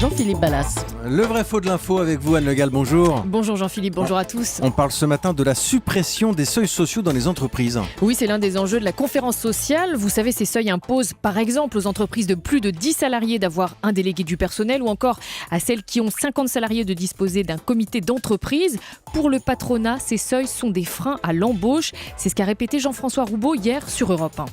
Jean-Philippe Ballas. Le vrai faux de l'info avec vous, Anne Le Gall, bonjour. Bonjour Jean-Philippe, bonjour à tous. On parle ce matin de la suppression des seuils sociaux dans les entreprises. Oui, c'est l'un des enjeux de la conférence sociale. Vous savez, ces seuils imposent par exemple aux entreprises de plus de 10 salariés d'avoir un délégué du personnel ou encore à celles qui ont 50 salariés de disposer d'un comité d'entreprise. Pour le patronat, ces seuils sont des freins à l'embauche. C'est ce qu'a répété Jean-François Roubaud hier sur Europe 1.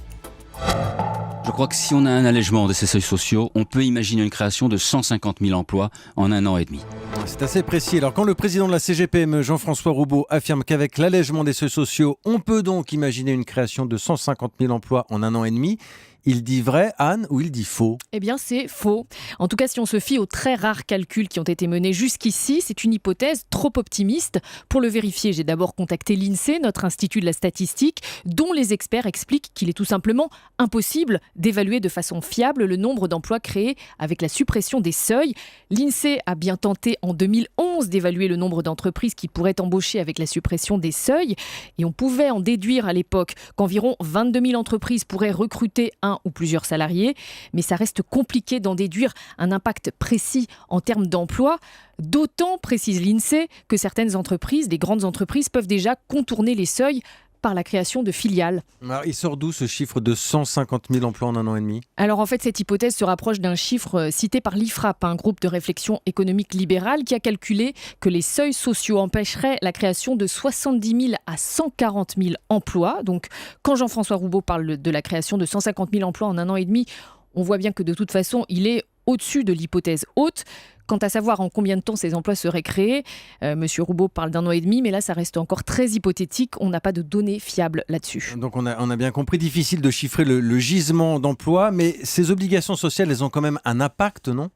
Je crois que si on a un allègement de ces seuils sociaux, on peut imaginer une création de 150 000 emplois en 1 an et demi. C'est assez précis. Alors quand le président de la CGPME, Jean-François Roubaud, affirme qu'avec l'allègement des seuils sociaux, on peut donc imaginer une création de 150 000 emplois en 1 an et demi, il dit vrai, Anne, ou il dit faux ? Eh bien, c'est faux. En tout cas, si on se fie aux très rares calculs qui ont été menés jusqu'ici, c'est une hypothèse trop optimiste. Pour le vérifier, j'ai d'abord contacté l'INSEE, notre institut de la statistique, dont les experts expliquent qu'il est tout simplement impossible d'évaluer de façon fiable le nombre d'emplois créés avec la suppression des seuils. L'INSEE a bien tenté en 2011 d'évaluer le nombre d'entreprises qui pourraient embaucher avec la suppression des seuils. Et on pouvait en déduire à l'époque qu'environ 22 000 entreprises pourraient recruter un ou plusieurs salariés, mais ça reste compliqué d'en déduire un impact précis en termes d'emploi. D'autant, précise l'INSEE, que certaines entreprises, les grandes entreprises, peuvent déjà contourner les seuils par la création de filiales. Alors, il sort d'où ce chiffre de 150 000 emplois en 1 an et demi ? Alors en fait, cette hypothèse se rapproche d'un chiffre cité par l'IFRAP, un groupe de réflexion économique libérale qui a calculé que les seuils sociaux empêcheraient la création de 70 000 à 140 000 emplois. Donc quand Jean-François Roubaud parle de la création de 150 000 emplois en 1 an et demi, on voit bien que de toute façon, il est au-dessus de l'hypothèse haute. Quant à savoir en combien de temps ces emplois seraient créés, Monsieur Roubaud parle d'1 an et demi, mais là ça reste encore très hypothétique, on n'a pas de données fiables là-dessus. Donc on a bien compris, difficile de chiffrer le gisement d'emploi, mais ces obligations sociales, elles ont quand même un impact, non ?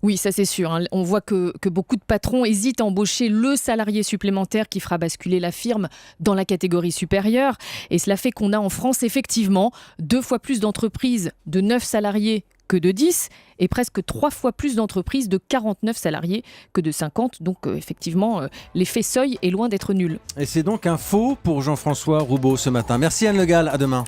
Oui, ça c'est sûr. Hein. On voit que beaucoup de patrons hésitent à embaucher le salarié supplémentaire qui fera basculer la firme dans la catégorie supérieure. Et cela fait qu'on a en France effectivement 2 fois plus d'entreprises de 9 salariés que de 10 et presque 3 fois plus d'entreprises de 49 salariés que de 50. Donc effectivement, l'effet seuil est loin d'être nul. Et c'est donc un faux pour Jean-François Roubaud ce matin. Merci Anne Le Gall, à demain.